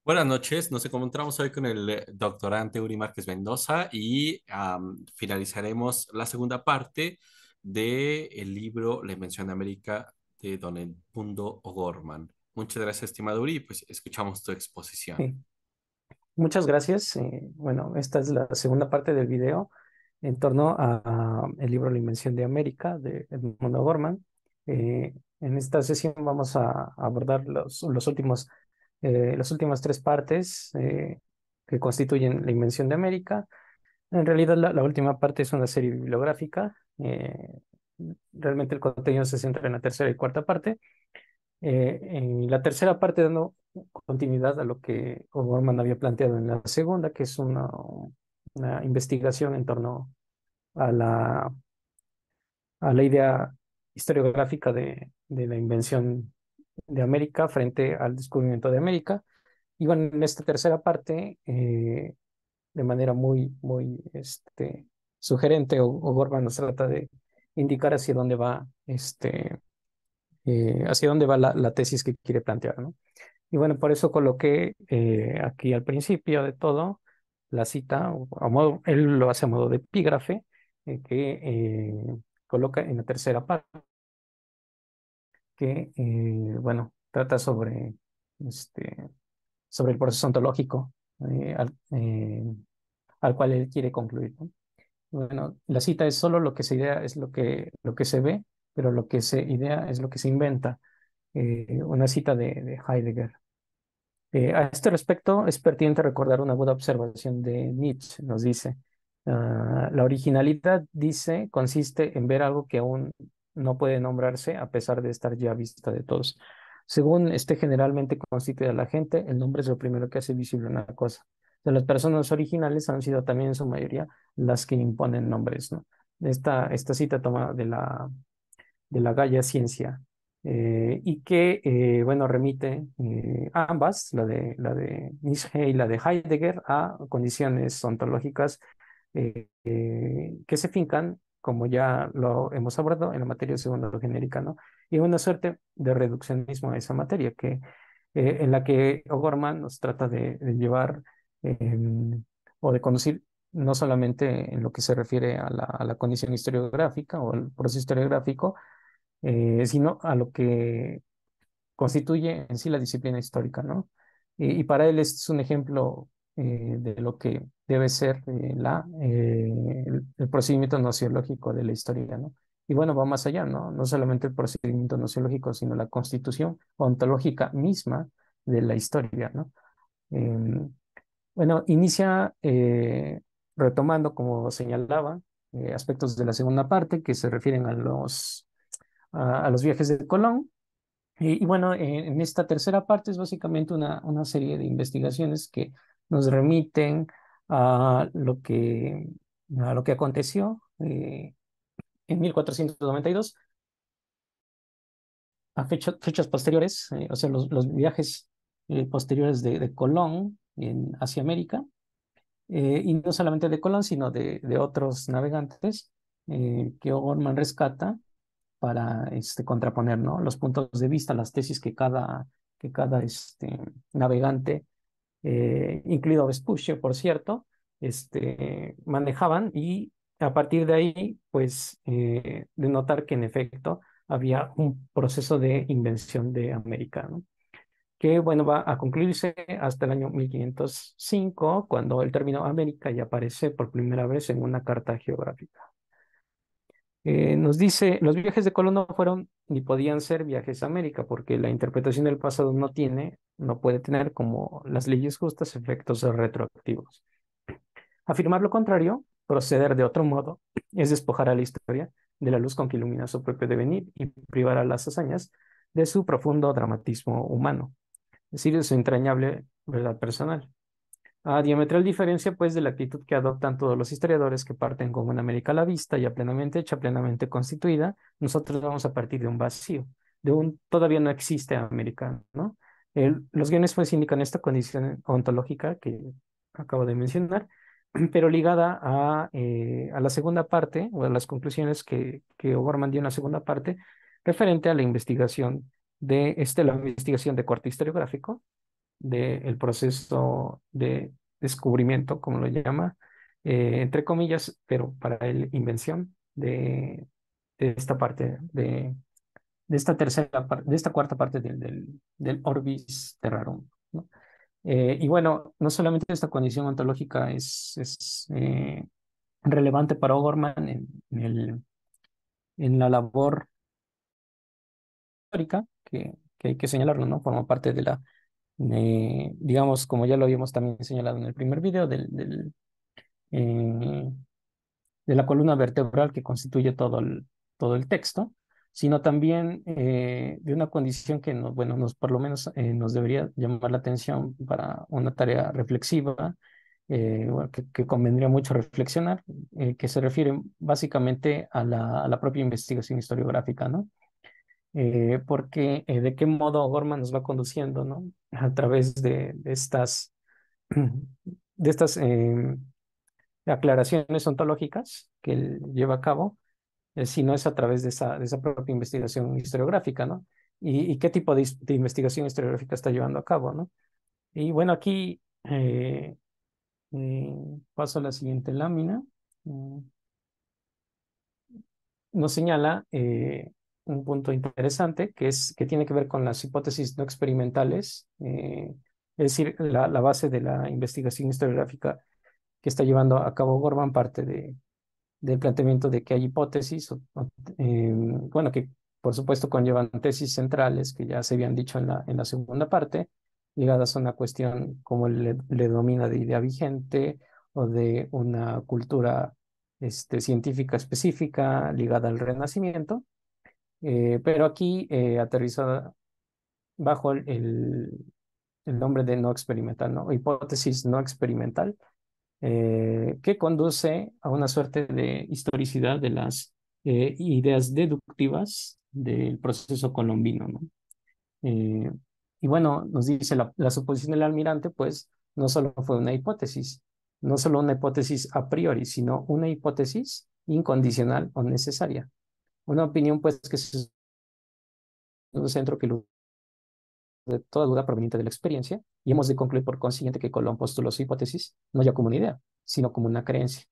Buenas noches, nos encontramos hoy con el doctorante Uri Márquez Mendoza y finalizaremos la segunda parte del libro La Invención de América de Don Edmundo O'Gorman. Muchas gracias, estimado Uri, pues escuchamos tu exposición. Sí, muchas gracias. Bueno, esta es la segunda parte del video en torno a el libro La Invención de América de Edmund O'Gorman. En esta sesión vamos a abordar las últimas tres partes que constituyen la Invención de América. En realidad, la última parte es una serie bibliográfica. Realmente el contenido se centra en la tercera y cuarta parte. En la tercera parte, dando continuidad a lo que O'Gorman había planteado en la segunda, que es una investigación en torno a la idea historiográfica de la invención de América frente al descubrimiento de América. Y bueno, en esta tercera parte, de manera muy sugerente, O'Gorman nos trata de indicar hacia dónde va la tesis que quiere plantear, ¿no? Y bueno, por eso coloqué aquí al principio de todo la cita, él lo hace a modo de epígrafe, que coloca en la tercera parte, que, bueno, trata este, sobre el proceso ontológico al cual él quiere concluir, ¿no? Bueno, la cita es solo lo que se idea, es lo que se ve, pero lo que se idea es lo que se inventa. Una cita de Heidegger. A este respecto, es pertinente recordar una buena observación de Nietzsche. Nos dice, la originalidad, dice, consiste en ver algo que aún no puede nombrarse a pesar de estar ya a vista de todos. Según esté generalmente constituida la gente, el nombre es lo primero que hace visible una cosa. Las personas originales han sido también en su mayoría las que imponen nombres, ¿no? Esta cita toma de la Gaia Ciencia, y que, bueno, remite ambas, la de Nietzsche y la de Heidegger, a condiciones ontológicas que se fincan, como ya lo hemos abordado, en la materia de segundo genérica, ¿no? Y una suerte de reduccionismo a esa materia, en la que O'Gorman nos trata de llevar o de conducir no solamente en lo que se refiere a la condición historiográfica o el proceso historiográfico, sino a lo que constituye en sí la disciplina histórica, ¿no? Y para él este es un ejemplo de lo que debe ser el procedimiento nociológico de la historia, ¿no? Y bueno, va más allá, ¿no? No solamente el procedimiento nociológico, sino la constitución ontológica misma de la historia, ¿no? Em, bueno, inicia retomando, como señalaba, aspectos de la segunda parte que se refieren a los viajes de Colón. Y bueno, en esta tercera parte es básicamente una serie de investigaciones que nos remiten a a lo que aconteció en 1492, a fechas posteriores, o sea, los viajes posteriores de Colón hacia América, y no solamente de Colón, sino de otros navegantes que O'Gorman rescata para contraponer, ¿no? Los puntos de vista, las tesis que cada navegante, incluido Vespucci, por cierto, manejaban, y a partir de ahí, pues, de notar que en efecto había un proceso de invención de América, ¿no? Que, bueno, va a concluirse hasta el año 1505, cuando el término América ya aparece por primera vez en una carta geográfica. Nos dice, los viajes de Colón no fueron ni podían ser viajes a América, porque la interpretación del pasado no puede tener, como las leyes justas, efectos retroactivos. Afirmar lo contrario, proceder de otro modo, es despojar a la historia de la luz con que ilumina su propio devenir y privar a las hazañas de su profundo dramatismo humano, es decir, de su entrañable verdad personal. A diametral diferencia, pues, de la actitud que adoptan todos los historiadores que parten con una América a la vista, ya plenamente hecha, plenamente constituida, nosotros vamos a partir de un vacío, todavía no existe América, ¿no? Los guiones, pues, indican esta condición ontológica que acabo de mencionar, pero ligada a la segunda parte, o a las conclusiones que O'Gorman dio en la segunda parte, referente a la investigación la investigación de corte historiográfico, del proceso de descubrimiento, como lo llama, entre comillas, pero para él invención de esta parte, de esta de esta cuarta parte del Orbis Terrarum, ¿no? Y bueno, no solamente esta condición ontológica es relevante para O'Gorman en la labor histórica, que hay que señalarlo, ¿no? Forma parte de digamos, como ya lo habíamos también señalado en el primer video, eh, de la columna vertebral que constituye todo el texto, sino también de una condición que bueno, por lo menos nos debería llamar la atención para una tarea reflexiva, bueno, que convendría mucho reflexionar, que se refiere básicamente a a la propia investigación historiográfica, ¿no? Porque de qué modo Gorman nos va conduciendo, ¿no? A través de de estas aclaraciones ontológicas que él lleva a cabo, si no es a través de esa propia investigación historiográfica, ¿no? Y qué tipo de investigación historiográfica está llevando a cabo, ¿no? Y bueno, aquí eh, paso a la siguiente lámina. Mm, Nos señala un punto interesante que tiene que ver con las hipótesis no experimentales, es decir, la base de la investigación historiográfica que está llevando a cabo Gorman parte del planteamiento de que hay hipótesis, bueno, que por supuesto conllevan tesis centrales que ya se habían dicho en la segunda parte, ligadas a una cuestión como le domina de idea vigente o de una cultura científica específica ligada al Renacimiento, pero aquí aterrizada bajo el nombre de no experimental, ¿no? Hipótesis no experimental, que conduce a una suerte de historicidad de las ideas deductivas del proceso colombino, ¿no? Eh, y bueno, nos dice la suposición del almirante, pues no solo fue una hipótesis, no solo una hipótesis a priori, sino una hipótesis incondicional o necesaria. Una opinión, pues, que es un centro que de toda duda proveniente de la experiencia, y hemos de concluir por consiguiente que Colón postuló su hipótesis no ya como una idea, sino como una creencia.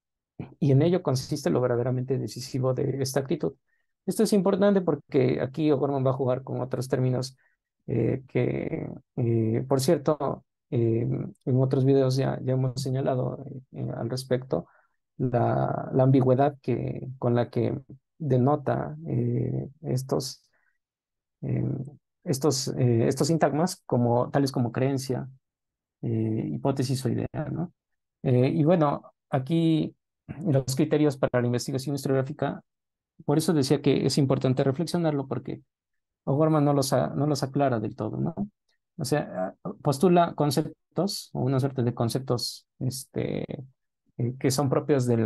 Y en ello consiste lo verdaderamente decisivo de esta actitud. Esto es importante porque aquí O'Gorman va a jugar con otros términos por cierto, en otros videos ya hemos señalado al respecto la ambigüedad con la que denota eh, estos sintagmas como, tales como creencia, hipótesis o idea, ¿no? Y bueno, aquí los criterios para la investigación historiográfica, por eso decía que es importante reflexionarlo porque O'Gorman no los aclara del todo, ¿no? O sea, postula conceptos o una suerte de conceptos que son propios de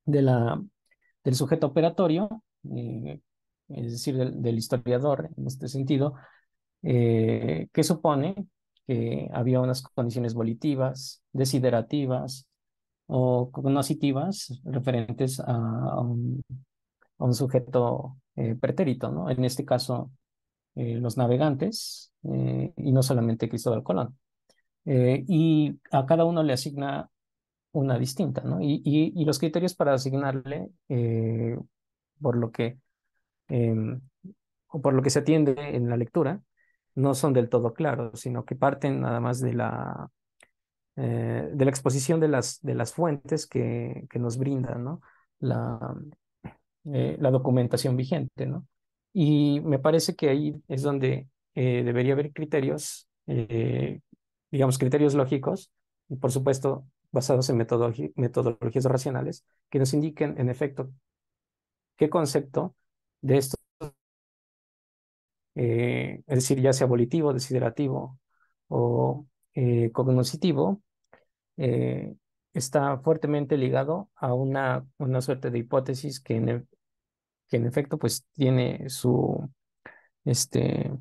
del sujeto operatorio, eh, es decir, del historiador en este sentido, que supone que había unas condiciones volitivas, desiderativas o cognoscitivas referentes a un sujeto pretérito, ¿no? En este caso, los navegantes, y no solamente Cristóbal Colón. Y a cada uno le asigna una distinta, ¿no? Y los criterios para asignarle, por lo que em, o por lo que se atiende en la lectura, no son del todo claros, sino que parten nada más de la exposición de las fuentes que nos brindan, ¿no? La, la documentación vigente, ¿no? Y me parece que ahí es donde debería haber criterios, digamos, criterios lógicos, y por supuesto basados en metodologías racionales, que nos indiquen, en efecto, qué concepto de esto, es decir, ya sea volitivo, desiderativo o cognoscitivo, eh, está fuertemente ligado a una suerte de hipótesis que en efecto pues tiene este,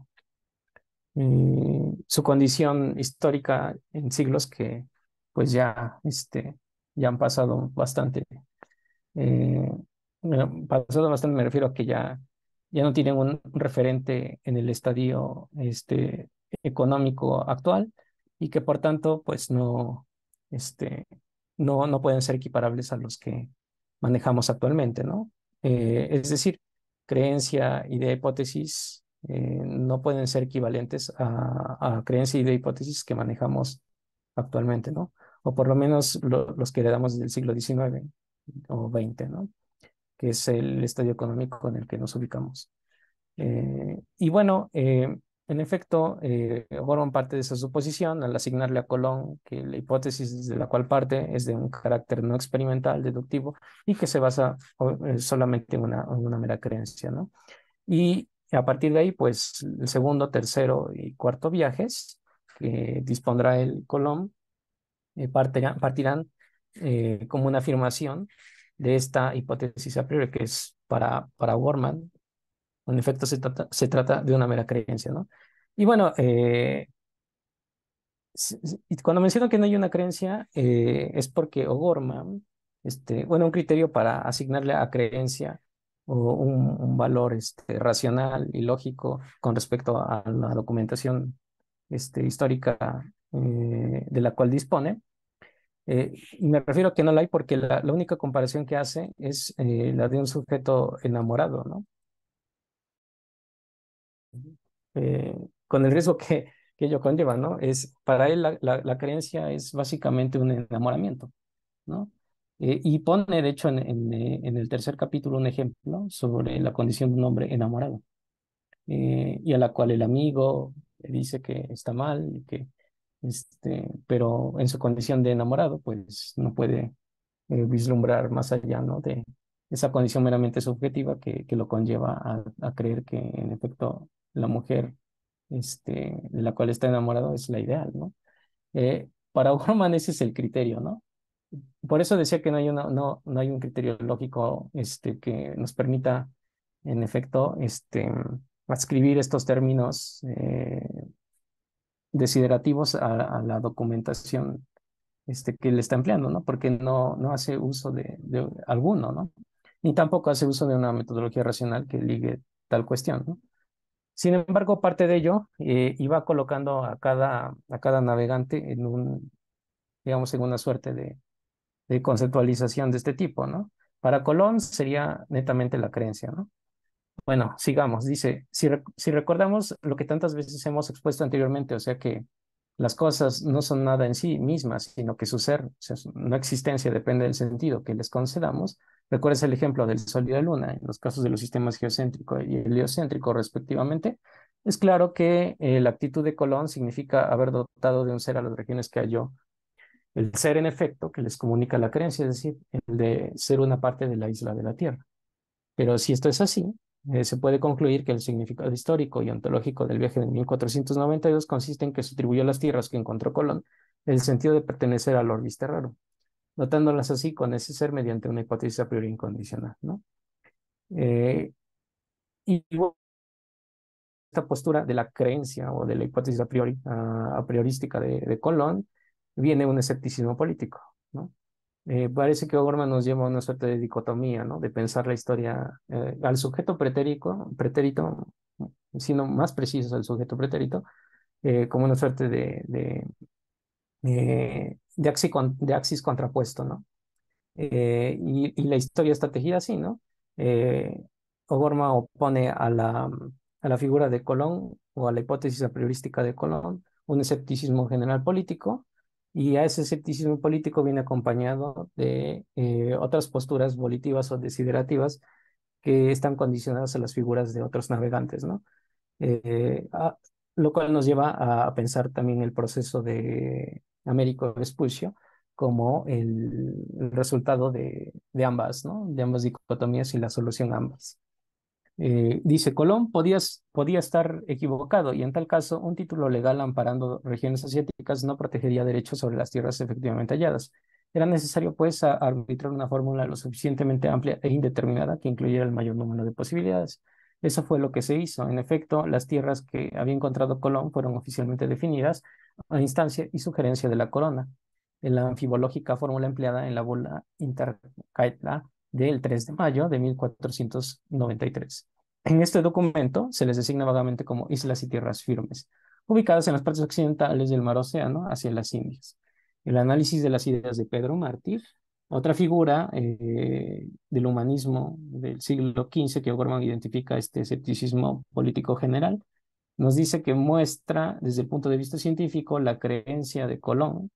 su condición histórica en siglos que pues ya han pasado bastante. Eh, bueno, pasado bastante me refiero a que ya no tienen un referente en el estadio económico actual y que por tanto pues este, no pueden ser equiparables a los que manejamos actualmente, ¿no? Es decir, creencia, idea, hipótesis no pueden ser equivalentes a creencia, idea, hipótesis que manejamos actualmente, ¿no? O por lo menos los que heredamos del siglo XIX o XX, ¿no? Que es el estadio económico en el que nos ubicamos. Y bueno, en efecto, Gorman parte de esa suposición al asignarle a Colón que la hipótesis de la cual parte es de un carácter no experimental, deductivo, y que se basa solamente en una mera creencia, ¿no? Y a partir de ahí, pues el segundo, tercero y cuarto viajes que dispondrá el Colón partirán como una afirmación de esta hipótesis a priori, que es para Gorman en efecto, se trata de una mera creencia, ¿no? Y bueno, y cuando menciono que no hay una creencia, es porque O'Gorman, bueno, un criterio para asignarle a creencia o un valor racional y lógico con respecto a la documentación histórica de la cual dispone. Y me refiero a que no la hay porque la única comparación que hace es la de un sujeto enamorado, ¿no? Con el riesgo que ello conlleva, ¿no? Para él la creencia es básicamente un enamoramiento, ¿no? Y pone, de hecho, en el tercer capítulo un ejemplo sobre la condición de un hombre enamorado, y a la cual el amigo le dice que está mal, y pero en su condición de enamorado, pues no puede vislumbrar más allá, ¿no? De esa condición meramente subjetiva que lo conlleva a creer que, en efecto, la mujer de la cual está enamorado es la ideal, ¿no? Para Gorman ese es el criterio, ¿no? Por eso decía que no hay un criterio lógico que nos permita, en efecto, adscribir estos términos desiderativos a la documentación que le está empleando, ¿no? Porque no hace uso de alguno, ¿no? Ni tampoco hace uso de una metodología racional que ligue tal cuestión, ¿no? Sin embargo, parte de ello iba colocando a cada navegante digamos, en una suerte de conceptualización de este tipo, ¿no? Para Colón sería netamente la creencia, ¿no? Bueno, sigamos. Dice, si recordamos lo que tantas veces hemos expuesto anteriormente, o sea que las cosas no son nada en sí mismas, sino que su ser, o sea, su no existencia depende del sentido que les concedamos. ¿Recuerdas el ejemplo del Sol y la Luna en los casos de los sistemas geocéntrico y heliocéntrico respectivamente? Es claro que la actitud de Colón significa haber dotado de un ser a las regiones que halló. El ser, en efecto, que les comunica la creencia, es decir, el de ser una parte de la isla de la Tierra. Pero si esto es así, se puede concluir que el significado histórico y ontológico del viaje de 1492 consiste en que se atribuyó a las tierras que encontró Colón el sentido de pertenecer al orbis terrarum, dotándolas así con ese ser mediante una hipótesis a priori incondicional, ¿no? Eh, y bueno, esta postura de la creencia o de la hipótesis a priorística de Colón viene un escepticismo político, ¿no? Parece que O'Gorman nos lleva a una suerte de dicotomía, ¿no? De pensar la historia al sujeto pretérito, sino más preciso al sujeto pretérito, como una suerte de axis contrapuesto, ¿no? Y la historia está tejida así, ¿no? Eh, O'Gorman opone a la figura de Colón o a la hipótesis a priorística de Colón un escepticismo general político, y a ese escepticismo político viene acompañado de otras posturas volitivas o desiderativas que están condicionadas a las figuras de otros navegantes, ¿no? Eh, a- lo cual nos lleva a pensar también el proceso de Américo Vespucio como el resultado de ambas, ¿no? De ambas dicotomías y la solución a ambas. Dice, Colón podía estar equivocado y en tal caso un título legal amparando regiones asiáticas no protegería derechos sobre las tierras efectivamente halladas. Era necesario, pues, arbitrar una fórmula lo suficientemente amplia e indeterminada que incluyera el mayor número de posibilidades. Eso fue lo que se hizo. En efecto, las tierras que había encontrado Colón fueron oficialmente definidas a instancia y sugerencia de la corona, en la anfibológica fórmula empleada en la bula intercaetla del 3 de mayo de 1493. En este documento se les designa vagamente como islas y tierras firmes, ubicadas en las partes occidentales del Mar Océano hacia las Indias. El análisis de las ideas de Pedro Mártir, otra figura del humanismo del siglo XV que O'Gorman identifica este escepticismo político general, nos dice que muestra desde el punto de vista científico la creencia de Colón,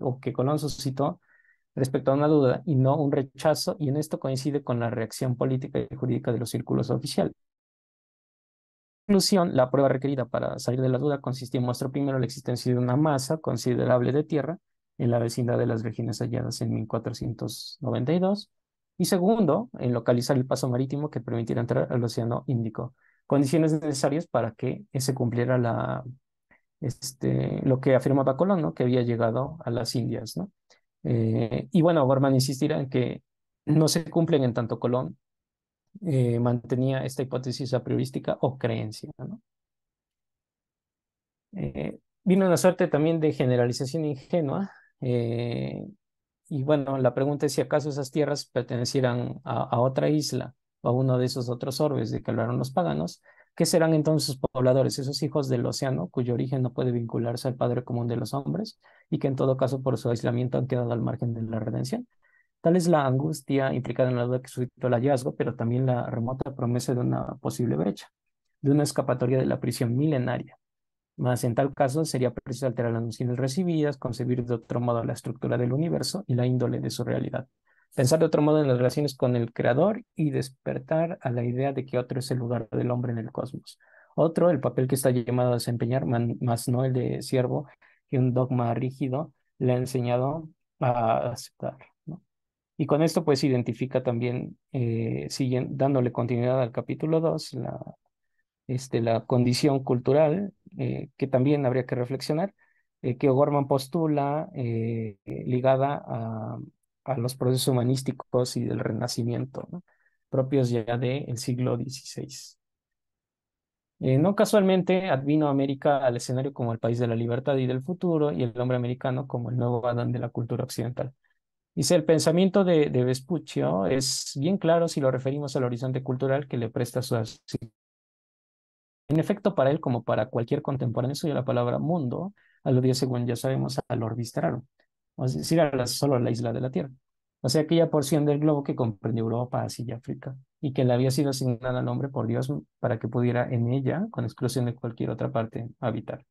o que Colón suscitó respecto a una duda y no un rechazo, y en esto coincide con la reacción política y jurídica de los círculos oficiales. En conclusión, la prueba requerida para salir de la duda consistía en mostrar primero la existencia de una masa considerable de tierra en la vecindad de las regiones halladas en 1492, y segundo, en localizar el paso marítimo que permitiera entrar al Océano Índico, condiciones necesarias para que se cumpliera lo que afirmaba Colón, ¿no? Que había llegado a las Indias, ¿no? Y bueno, Bormann insistirá en que no se cumplen en tanto Colón mantenía esta hipótesis a priorística o creencia, ¿no? Vino una suerte también de generalización ingenua, eh, y bueno, la pregunta es si acaso esas tierras pertenecieran a otra isla o a uno de esos otros orbes de que hablaron los paganos. ¿Qué serán entonces sus pobladores, esos hijos del océano, cuyo origen no puede vincularse al Padre común de los hombres y que en todo caso por su aislamiento han quedado al margen de la redención? Tal es la angustia implicada en la duda que suscitó el hallazgo, pero también la remota promesa de una posible brecha, de una escapatoria de la prisión milenaria. Mas en tal caso sería preciso alterar las nociones recibidas, concebir de otro modo la estructura del universo y la índole de su realidad. Pensar de otro modo en las relaciones con el creador y despertar a la idea de que otro es el lugar del hombre en el cosmos. Otro, el papel que está llamado a desempeñar, más no el de siervo, que un dogma rígido le ha enseñado a aceptar, ¿no? Y con esto pues identifica también, siguen dándole continuidad al capítulo 2 la condición cultural, que también habría que reflexionar, que O'Gorman postula ligada a los procesos humanísticos y del Renacimiento, ¿no? Propios ya del siglo XVI. No casualmente advino América al escenario como el país de la libertad y del futuro, y el hombre americano como el nuevo Adán de la cultura occidental. Dice, el pensamiento de Vespuccio es bien claro si lo referimos al horizonte cultural que le presta su. En efecto, para él, como para cualquier contemporáneo suyo, la palabra mundo aludía, según ya sabemos, al orbe terráqueo, es decir, solo a la isla de la Tierra. O sea, aquella porción del globo que comprende Europa, Asia y África, y que le había sido asignada al hombre por Dios para que pudiera en ella, con exclusión de cualquier otra parte, habitar.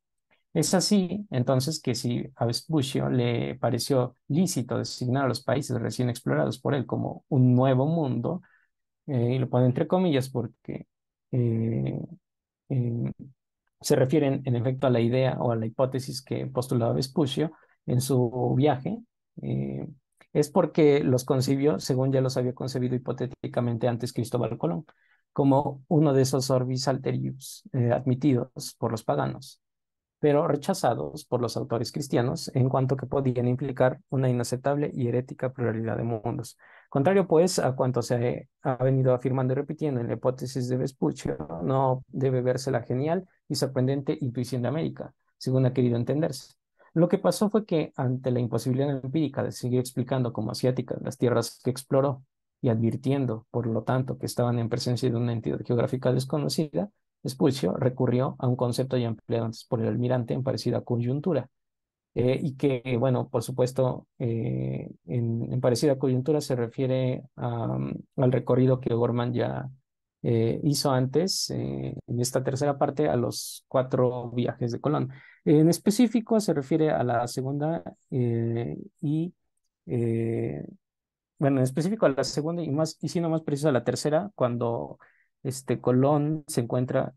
Es así, entonces, que si a Vespuccio le pareció lícito designar a los países recién explorados por él como un nuevo mundo, y lo pone entre comillas porque eh, eh, se refieren en efecto a la idea o a la hipótesis que postulaba Vespuccio en su viaje, eh, es porque los concibió, según ya los había concebido hipotéticamente antes Cristóbal Colón, como uno de esos orbis alterius admitidos por los paganos, pero rechazados por los autores cristianos en cuanto que podían implicar una inaceptable y herética pluralidad de mundos. Contrario, pues, a cuanto se ha venido afirmando y repitiendo en la hipótesis de Vespuccio, no debe verse la genial y sorprendente intuición de América, según ha querido entenderse. Lo que pasó fue que, ante la imposibilidad empírica de seguir explicando como asiáticas las tierras que exploró y advirtiendo, por lo tanto, que estaban en presencia de una entidad geográfica desconocida, Vespuccio recurrió a un concepto ya empleado antes por el almirante en parecida coyuntura, y que, bueno, por supuesto, en parecida coyuntura se refiere al recorrido que O'Gorman ya hizo antes, en esta tercera parte, a los 4 viajes de Colón. En específico se refiere a la segunda eh, bueno, en específico a la segunda y siendo más preciso a la tercera, cuando Colón se encuentra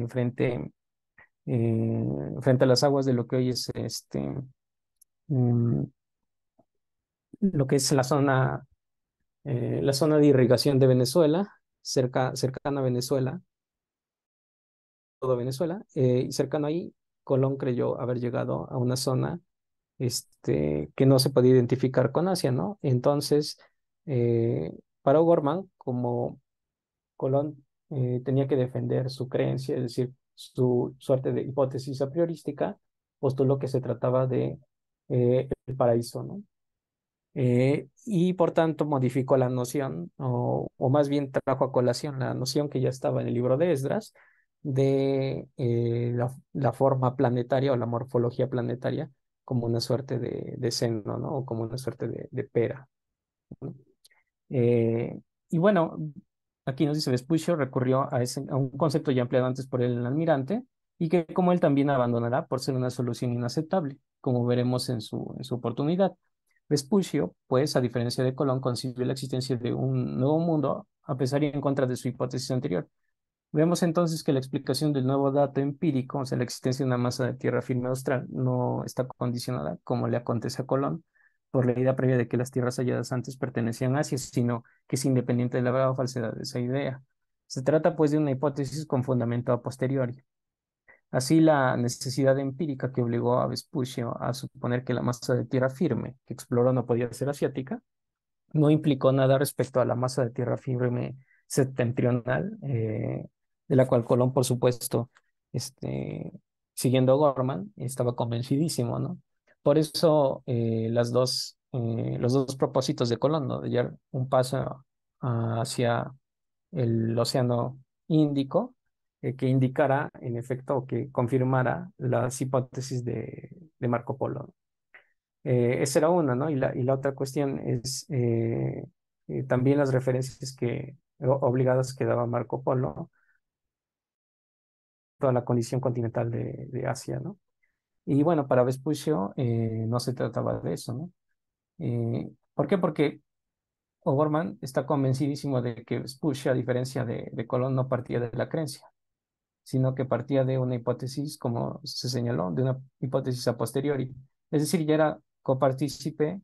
frente a las aguas de lo que hoy es mm, lo que es la zona de irrigación de Venezuela, cercana a Venezuela, todo Venezuela, y cercano ahí, Colón creyó haber llegado a una zona que no se podía identificar con Asia, ¿no? Entonces, para O'Gorman, como Colón tenía que defender su creencia, es decir, su suerte de hipótesis a priorística, postuló que se trataba de el paraíso, ¿no? Y por tanto modificó la noción, o más bien trajo a colación la noción que ya estaba en el libro de Esdras, de la forma planetaria o la morfología planetaria como una suerte de seno, ¿no? O como una suerte de pera, ¿no? Eh, y bueno, aquí nos dice Vespuccio recurrió a un concepto ya empleado antes por el almirante y que como él también abandonará por ser una solución inaceptable, como veremos en su oportunidad. Vespuccio, pues, a diferencia de Colón, concibió la existencia de un nuevo mundo a pesar y en contra de su hipótesis anterior. Vemos entonces que la explicación del nuevo dato empírico, o sea, la existencia de una masa de tierra firme austral, no está condicionada, como le acontece a Colón, por la idea previa de que las tierras halladas antes pertenecían a Asia, sino que es independiente de la verdad o falsedad de esa idea. Se trata, pues, de una hipótesis con fundamento a posteriori. Así, la necesidad empírica que obligó a Vespuccio a suponer que la masa de tierra firme que exploró no podía ser asiática, no implicó nada respecto a la masa de tierra firme septentrional, de la cual Colón, por supuesto, este, siguiendo a Gorman, estaba convencidísimo, ¿no? Por eso los dos propósitos de Colón, ¿no? De dar un paso hacia el Océano Índico, que indicara, en efecto, que confirmara las hipótesis de Marco Polo. Esa era una, ¿no? Y la otra cuestión es también las referencias obligadas que daba Marco Polo, toda la condición continental de Asia, ¿no? Y bueno, para Vespuccio no se trataba de eso, ¿no? ¿Por qué? Porque O'Gorman está convencidísimo de que Vespuccio, a diferencia de Colón, no partía de la creencia, sino que partía de una hipótesis, como se señaló, de una hipótesis a posteriori. Es decir, ya era copartícipe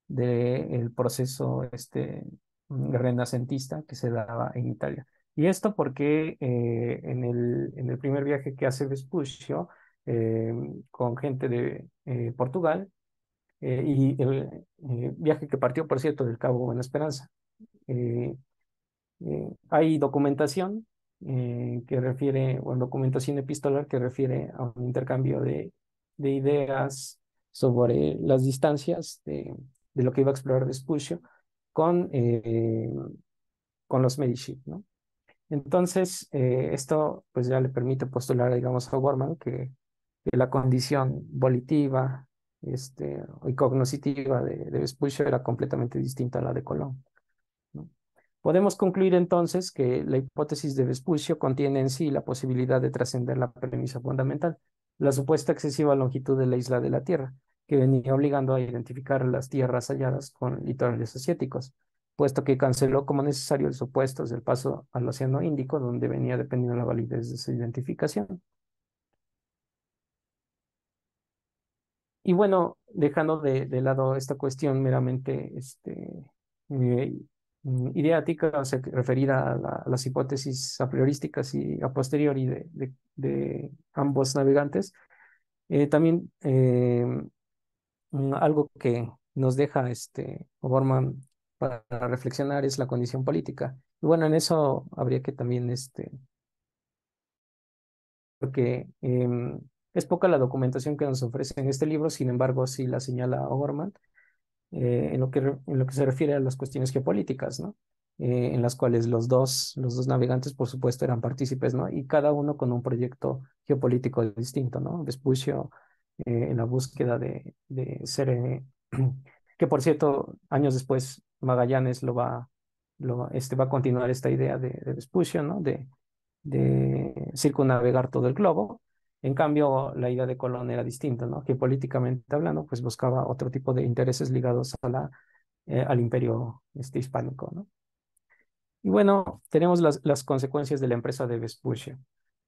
del proceso renacentista que se daba en Italia. Y esto porque en el primer viaje que hace Vespuccio eh, con gente de Portugal, y el viaje que partió, por cierto, del Cabo Buena Esperanza, eh, hay documentación que refiere, o documentación epistolar que refiere a un intercambio de ideas sobre las distancias de lo que iba a explorar Vespuccio con, con los Medici, ¿no? Entonces, esto pues ya le permite postular, digamos, a Bormann que la condición volitiva y cognoscitiva de Vespuccio era completamente distinta a la de Colón, ¿no? Podemos concluir entonces que la hipótesis de Vespuccio contiene en sí la posibilidad de trascender la premisa fundamental, la supuesta excesiva longitud de la isla de la Tierra, que venía obligando a identificar las tierras halladas con litorales asiáticos, puesto que canceló como necesario el supuesto del paso al Océano Índico, donde venía dependiendo la validez de su identificación. Y bueno, dejando de lado esta cuestión meramente eh, ideática, o sea, referida a, a las hipótesis a priorísticas y a posteriori de ambos navegantes, también algo que nos deja O'Gorman para reflexionar es la condición política. Y bueno, en eso habría que también, porque es poca la documentación que nos ofrece en este libro, sin embargo, sí la señala O'Gorman en lo que se refiere a las cuestiones geopolíticas, ¿no? En las cuales los dos navegantes, por supuesto, eran partícipes, ¿no? Y cada uno con un proyecto geopolítico distinto, ¿no? Vespuccio en la búsqueda de ser, que por cierto, años después Magallanes va a continuar esta idea de Vespuccio, ¿no? De circunnavegar todo el globo. En cambio, la idea de Colón era distinta, ¿no? Que políticamente hablando, pues buscaba otro tipo de intereses ligados a al imperio hispánico, ¿no? Y bueno, tenemos las consecuencias de la empresa de Vespuccio.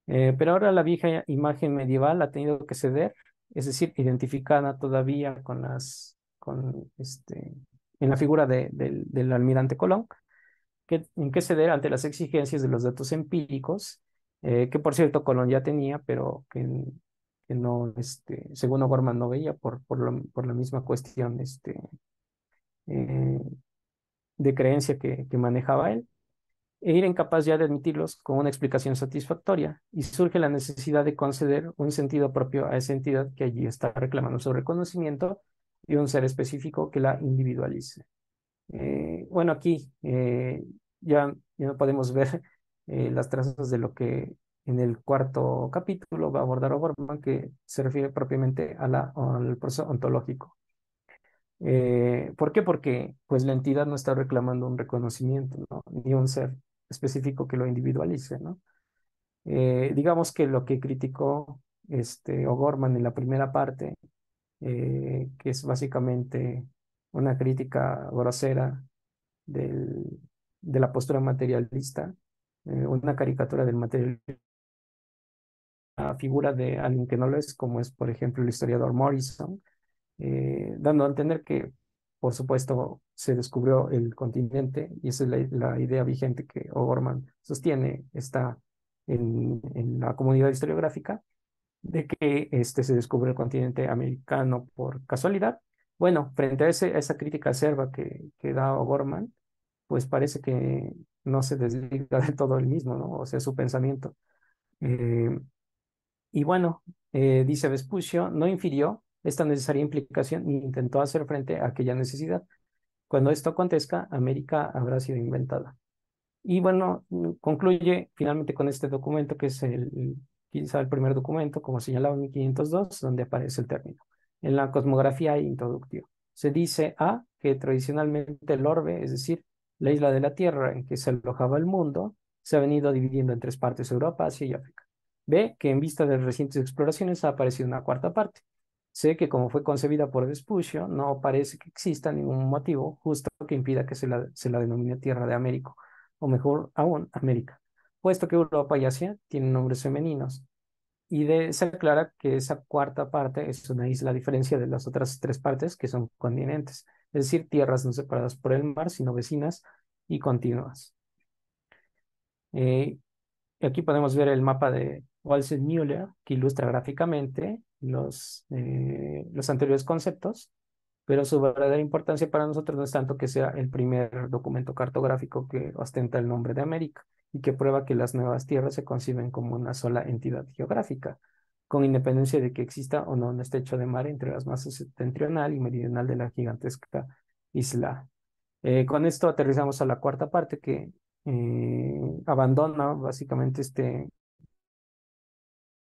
Pero ahora la vieja imagen medieval ha tenido que ceder, es decir, identificada todavía en la figura del almirante Colón, en que ceder ante las exigencias de los datos empíricos, que por cierto Colón ya tenía, pero que no, según O'Gorman no veía por la misma cuestión eh, de creencia que manejaba él, e ir incapaz ya de admitirlos con una explicación satisfactoria, y surge la necesidad de conceder un sentido propio a esa entidad que allí está reclamando su reconocimiento y un ser específico que la individualice. Bueno, aquí ya no podemos ver las trazas de lo que En el cuarto capítulo va a abordar O'Gorman, que se refiere propiamente a al proceso ontológico. ¿Por qué? Porque pues la entidad no está reclamando un reconocimiento, ¿no? Ni un ser específico que lo individualice, ¿no? Digamos que lo que criticó O'Gorman en la primera parte, que es básicamente una crítica grosera del, de la postura materialista, una caricatura del materialismo, la figura de alguien que no lo es, como es, por ejemplo, el historiador Morrison, dando a entender que, por supuesto, se descubrió el continente, y esa es la idea vigente que O'Gorman sostiene, está en la comunidad historiográfica, de que se descubrió el continente americano por casualidad. Bueno, frente a esa crítica acerba que da O'Gorman, pues parece que no se desliga de todo el mismo, ¿no? O sea, su pensamiento. Eh, y bueno, dice Vespucio, no infirió esta necesaria implicación ni intentó hacer frente a aquella necesidad. Cuando esto acontezca, América habrá sido inventada. Y bueno, concluye finalmente con este documento, que es quizá el primer documento, como señalaba en 1502, donde aparece el término. En la cosmografía introductivo. Se dice A, que tradicionalmente el orbe, es decir, la isla de la Tierra en que se alojaba el mundo, se ha venido dividiendo en tres partes: Europa, Asia y África. B, que en vista de recientes exploraciones ha aparecido una cuarta parte. C, que como fue concebida por Vespucio, no parece que exista ningún motivo justo que impida que se la denomine Tierra de América, o mejor aún, América, puesto que Europa y Asia tienen nombres femeninos. Y se aclara que esa cuarta parte es una isla, a diferencia de las otras tres partes que son continentes, es decir, tierras no separadas por el mar, sino vecinas y continuas. Eh, Aquí podemos ver el mapa de Waldseemüller, que ilustra gráficamente los anteriores conceptos, pero su verdadera importancia para nosotros no es tanto que sea el primer documento cartográfico que ostenta el nombre de América y que prueba que las nuevas tierras se conciben como una sola entidad geográfica, con independencia de que exista o no un estrecho de mar entre las masas septentrional y meridional de la gigantesca isla. Con esto aterrizamos a la cuarta parte, que abandona básicamente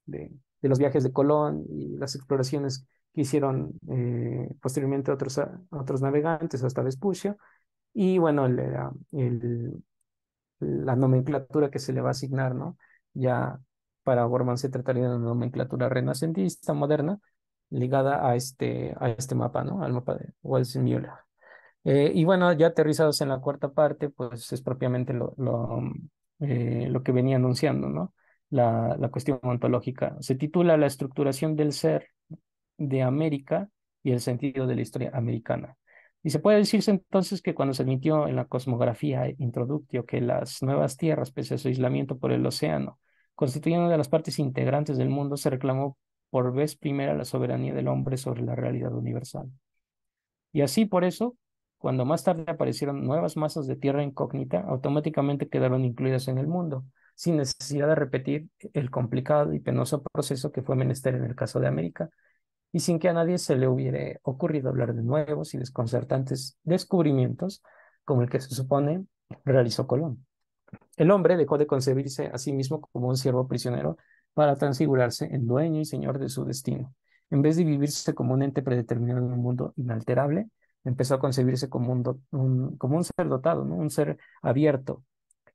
de los viajes de Colón y las exploraciones que hicieron posteriormente otros navegantes hasta Vespucio. Y bueno, la nomenclatura que se le va a asignar, ¿no? Ya para Bormann se trataría de una nomenclatura renacentista moderna ligada a este mapa, ¿no? Al mapa de Waldseemüller. Y bueno, ya aterrizados en la cuarta parte, pues es propiamente lo que venía anunciando, ¿no? La cuestión ontológica. Se titula La estructuración del ser de América y el sentido de la historia americana. Y se puede decirse entonces que cuando se admitió en la cosmografía introductio que las nuevas tierras, pese a su aislamiento por el océano, constituían una de las partes integrantes del mundo, se reclamó por vez primera la soberanía del hombre sobre la realidad universal. Y así por eso, cuando más tarde aparecieron nuevas masas de tierra incógnita, automáticamente quedaron incluidas en el mundo, sin necesidad de repetir el complicado y penoso proceso que fue menester en el caso de América, y sin que a nadie se le hubiera ocurrido hablar de nuevos y desconcertantes descubrimientos como el que se supone realizó Colón. El hombre dejó de concebirse a sí mismo como un siervo prisionero para transfigurarse en dueño y señor de su destino. En vez de vivirse como un ente predeterminado en un mundo inalterable, empezó a concebirse como como un ser dotado, ¿no? Un ser abierto,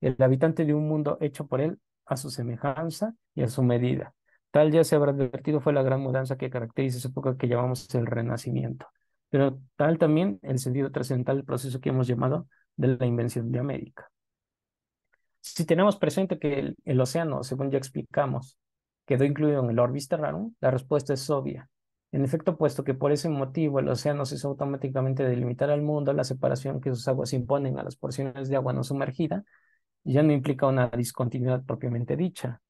el habitante de un mundo hecho por él a su semejanza y a su medida. Tal, ya se habrá advertido, fue la gran mudanza que caracteriza esa época que llamamos el Renacimiento. Pero tal también el sentido trascendental del proceso que hemos llamado de la invención de América. Si tenemos presente que el océano, según ya explicamos, quedó incluido en el Orbis Terrarum, la respuesta es obvia. En efecto, puesto que por ese motivo el océano se hizo automáticamente delimitar al mundo, la separación que sus aguas imponen a las porciones de agua no sumergida ya no implica una discontinuidad propiamente dicha.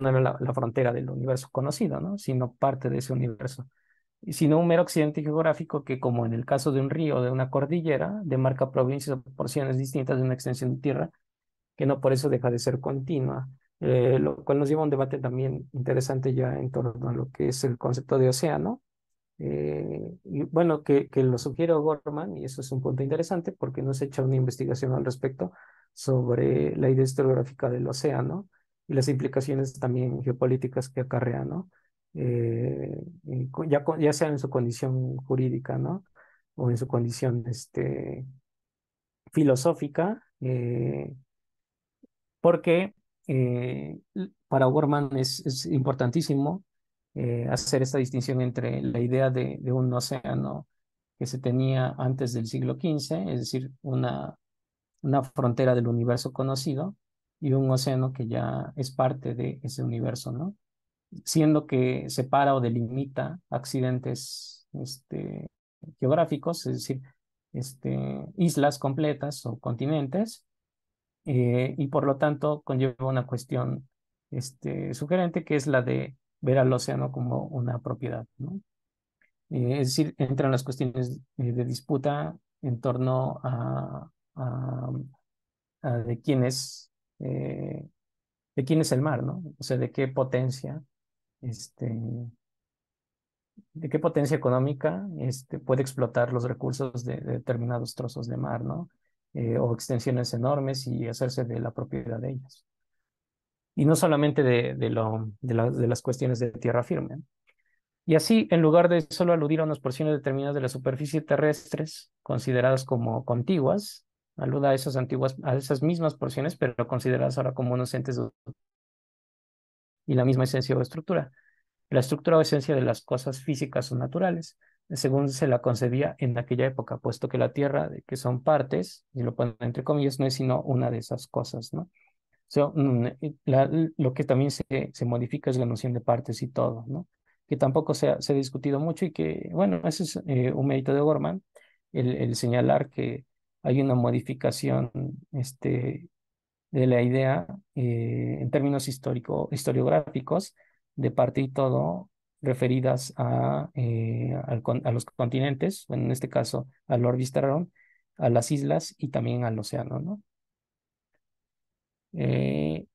No era la frontera del universo conocido, ¿no? Sino parte de ese universo. Y sino un mero accidente geográfico que, como en el caso de un río o de una cordillera, demarca provincias o porciones distintas de una extensión de tierra que no por eso deja de ser continua, lo cual nos lleva a un debate también interesante ya en torno a lo que es el concepto de océano. Y bueno, que lo sugiere Gorman, y eso es un punto interesante porque nos echa una investigación al respecto sobre la idea historiográfica del océano, y las implicaciones también geopolíticas que acarrea, ¿no? Ya sea en su condición jurídica, ¿no? O en su condición filosófica, porque para Overman es importantísimo hacer esta distinción entre la idea de un océano que se tenía antes del siglo XV, es decir, una frontera del universo conocido, y un océano que ya es parte de ese universo, ¿no? Siendo que separa o delimita accidentes geográficos, es decir, islas completas o continentes, y por lo tanto conlleva una cuestión sugerente, que es la de ver al océano como una propiedad, ¿no? Es decir, entran las cuestiones de disputa en torno a eh, de quién es el mar, ¿no? O sea, este, de qué potencia económica puede explotar los recursos de determinados trozos de mar, ¿no? O extensiones enormes y hacerse de la propiedad de ellas. Y no solamente de las cuestiones de tierra firme. Y así, en lugar de solo aludir a unas porciones determinadas de la superficie terrestres, consideradas como contiguas, aluda a esas mismas porciones, pero consideradas ahora como unos entes y la misma esencia o estructura. La estructura o esencia de las cosas físicas o naturales, según se la concebía en aquella época, puesto que la Tierra, de que son partes, y lo ponen entre comillas, no es sino una de esas cosas, ¿no? Lo que también se modifica es la noción de partes y todo, ¿no? Que tampoco se ha discutido mucho y que, bueno, ese es un mérito de Gorman, el señalar que hay una modificación de la idea en términos historiográficos de parte y todo referidas a los continentes, bueno, en este caso al Orbe Terrarum, a las islas y también al océano, ¿no? Eh,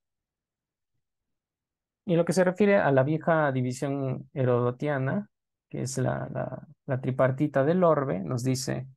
Y en lo que se refiere a la vieja división herodotiana, que es la tripartita del orbe, nos dice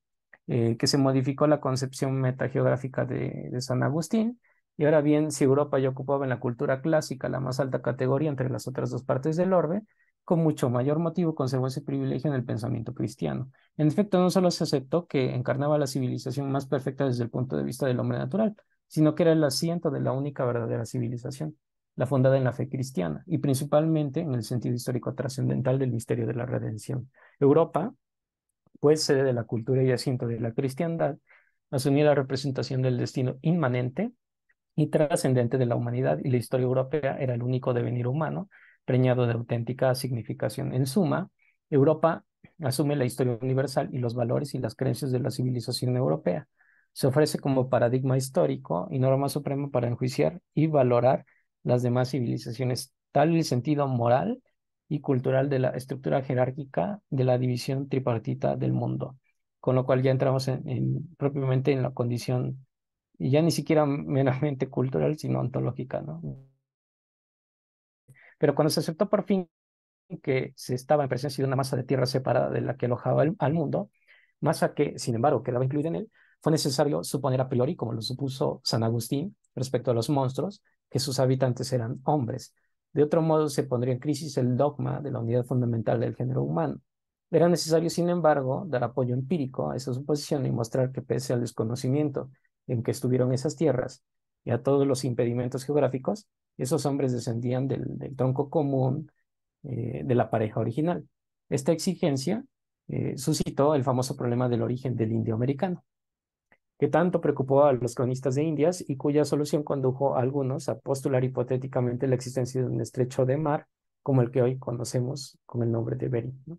que se modificó la concepción metageográfica de San Agustín. Y ahora bien, si Europa ya ocupaba en la cultura clásica la más alta categoría entre las otras dos partes del orbe, con mucho mayor motivo conservó ese privilegio en el pensamiento cristiano. En efecto, no solo se aceptó que encarnaba la civilización más perfecta desde el punto de vista del hombre natural, sino que era el asiento de la única verdadera civilización, la fundada en la fe cristiana, y principalmente en el sentido histórico trascendental del misterio de la redención. Europa, pues sede de la cultura y asiento de la cristiandad, asumía la representación del destino inmanente y trascendente de la humanidad, y la historia europea era el único devenir humano preñado de auténtica significación. En suma, Europa asume la historia universal y los valores y las creencias de la civilización europea. Se ofrece como paradigma histórico y norma suprema para enjuiciar y valorar las demás civilizaciones, tal el sentido moral y cultural de la estructura jerárquica de la división tripartita del mundo, con lo cual ya entramos propiamente en la condición, y ya ni siquiera meramente cultural, sino ontológica, ¿no? Pero cuando se aceptó por fin que se estaba en presencia de una masa de tierra separada de la que alojaba al mundo, masa que, sin embargo, quedaba incluida en él, fue necesario suponer a priori, como lo supuso San Agustín respecto a los monstruos, que sus habitantes eran hombres. De otro modo, se pondría en crisis el dogma de la unidad fundamental del género humano. Era necesario, sin embargo, dar apoyo empírico a esa suposición y mostrar que, pese al desconocimiento en que estuvieron esas tierras y a todos los impedimentos geográficos, esos hombres descendían del tronco común de la pareja original. Esta exigencia suscitó el famoso problema del origen del indio americano, que tanto preocupó a los cronistas de Indias y cuya solución condujo a algunos a postular hipotéticamente la existencia de un estrecho de mar como el que hoy conocemos con el nombre de Bering, ¿no?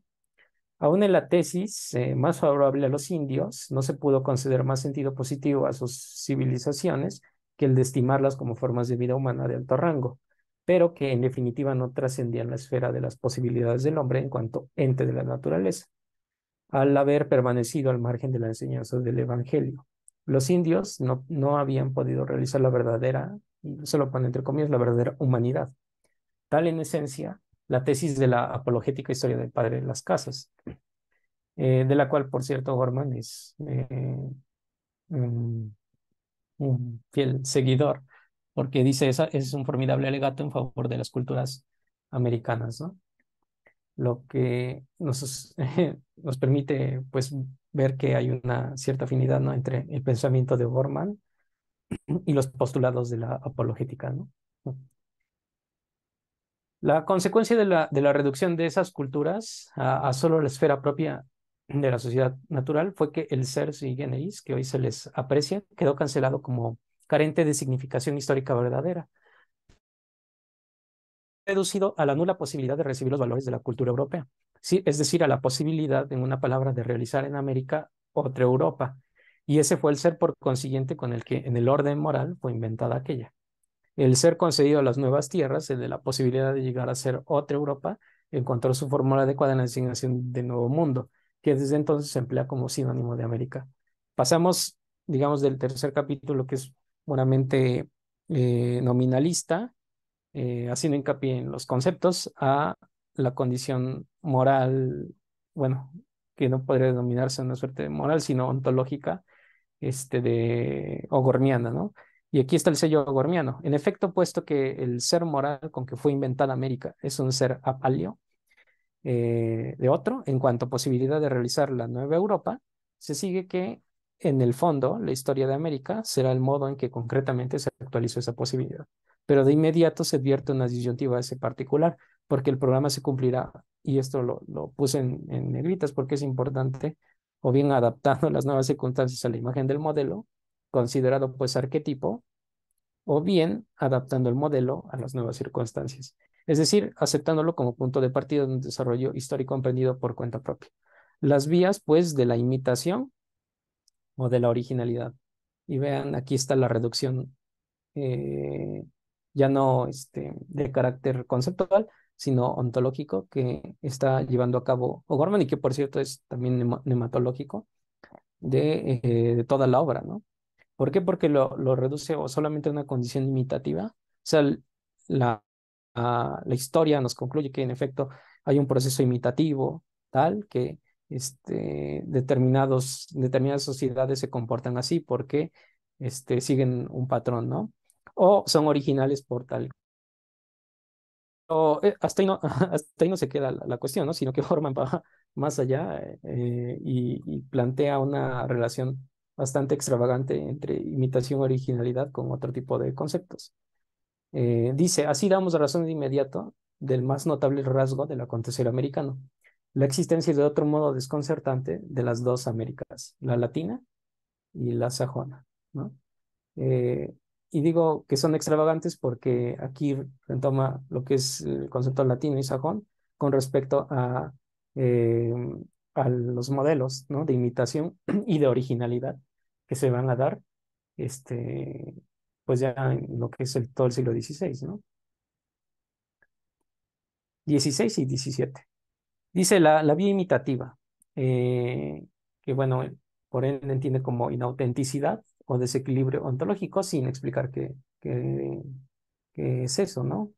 Aún en la tesis más favorable a los indios, no se pudo conceder más sentido positivo a sus civilizaciones que el de estimarlas como formas de vida humana de alto rango, pero que en definitiva no trascendían la esfera de las posibilidades del hombre en cuanto ente de la naturaleza, al haber permanecido al margen de la enseñanza del Evangelio. Los indios no habían podido realizar la verdadera, y se lo pone entre comillas, la verdadera humanidad, tal en esencia la tesis de la apologética historia del padre de las casas, de la cual, por cierto, Gorman es un fiel seguidor. porque dice, esa es un formidable alegato en favor de las culturas americanas, ¿no? Lo que nos permite, pues, ver que hay una cierta afinidad, ¿no?, entre el pensamiento de Borman y los postulados de la apologética, ¿no? La consecuencia de la reducción de esas culturas a solo la esfera propia de la sociedad natural fue que el ser sui generis, que hoy se les aprecia, quedó cancelado como carente de significación histórica verdadera, reducido a la nula posibilidad de recibir los valores de la cultura europea. Sí, es decir, a la posibilidad, en una palabra, de realizar en América otra Europa. Y ese fue el ser, por consiguiente, con el que en el orden moral fue inventada aquella. El ser concedido a las nuevas tierras, el de la posibilidad de llegar a ser otra Europa, encontró su fórmula adecuada en la designación de Nuevo Mundo, que desde entonces se emplea como sinónimo de América. Pasamos, digamos, del tercer capítulo, que es puramente nominalista, haciendo hincapié en los conceptos, a la condición moral, bueno, que no podría denominarse una suerte de moral, sino ontológica, de O'Gormiana, ¿no? Y aquí está el sello O'Gormiano. En efecto, puesto que el ser moral con que fue inventada América es un ser apalio de otro, en cuanto a posibilidad de realizar la nueva Europa, se sigue que en el fondo la historia de América será el modo en que concretamente se actualizó esa posibilidad. Pero de inmediato se advierte una disyuntiva a ese particular, porque el programa se cumplirá, y esto lo puse en negritas porque es importante, o bien adaptando las nuevas circunstancias a la imagen del modelo, considerado pues arquetipo, o bien adaptando el modelo a las nuevas circunstancias, es decir, aceptándolo como punto de partida de un desarrollo histórico emprendido por cuenta propia. Las vías, pues, de la imitación o de la originalidad. Y vean, aquí está la reducción, eh, ya no de carácter conceptual, sino ontológico, que está llevando a cabo O'Gorman y que, por cierto, es también nematológico de toda la obra, ¿no? ¿Por qué? Porque lo reduce o solamente a una condición imitativa. O sea, la, la historia nos concluye que en efecto hay un proceso imitativo tal que determinadas sociedades se comportan así porque siguen un patrón, ¿no? O son originales por tal. O, hasta ahí no, hasta ahí no se queda la cuestión, ¿no? Sino que Horman va más allá y plantea una relación bastante extravagante entre imitación y originalidad con otro tipo de conceptos. Dice, así damos razón de inmediato del más notable rasgo del acontecer americano, la existencia de otro modo desconcertante de las dos Américas, la latina y la sajona, ¿no? Eh, y digo que son extravagantes porque aquí retoma lo que es el concepto latino y sajón con respecto eh, a los modelos, ¿no?, de imitación y de originalidad que se van a dar, este, pues ya en lo que es todo el siglo XVI, ¿no? 16 y 17. Dice la vía imitativa, eh, que bueno, por ende entiende como inautenticidad o desequilibrio ontológico sin explicar qué es eso, ¿no?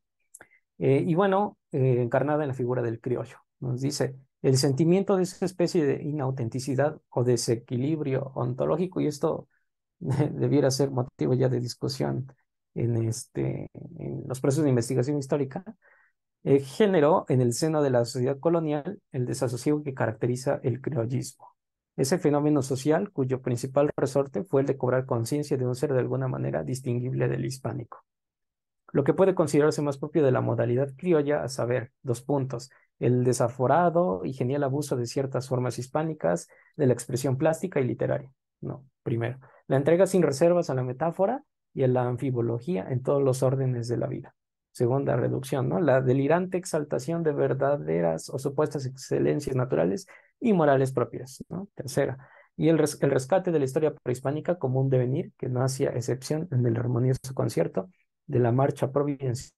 Y bueno, encarnada en la figura del criollo. Nos dice, el sentimiento de esa especie de inautenticidad o desequilibrio ontológico, y esto debiera ser motivo ya de discusión en los procesos de investigación histórica, generó en el seno de la sociedad colonial el desasosiego que caracteriza el criollismo. Ese fenómeno social cuyo principal resorte fue el de cobrar conciencia de un ser de alguna manera distinguible del hispánico. Lo que puede considerarse más propio de la modalidad criolla, a saber, dos puntos, el desaforado y genial abuso de ciertas formas hispánicas de la expresión plástica y literaria. No, primero, la entrega sin reservas a la metáfora y a la anfibología en todos los órdenes de la vida. Segunda reducción, ¿no? La delirante exaltación de verdaderas o supuestas excelencias naturales y morales propias, ¿no? Tercera, y el rescate de la historia prehispánica como un devenir que no hacía excepción en el armonioso concierto de la marcha providencial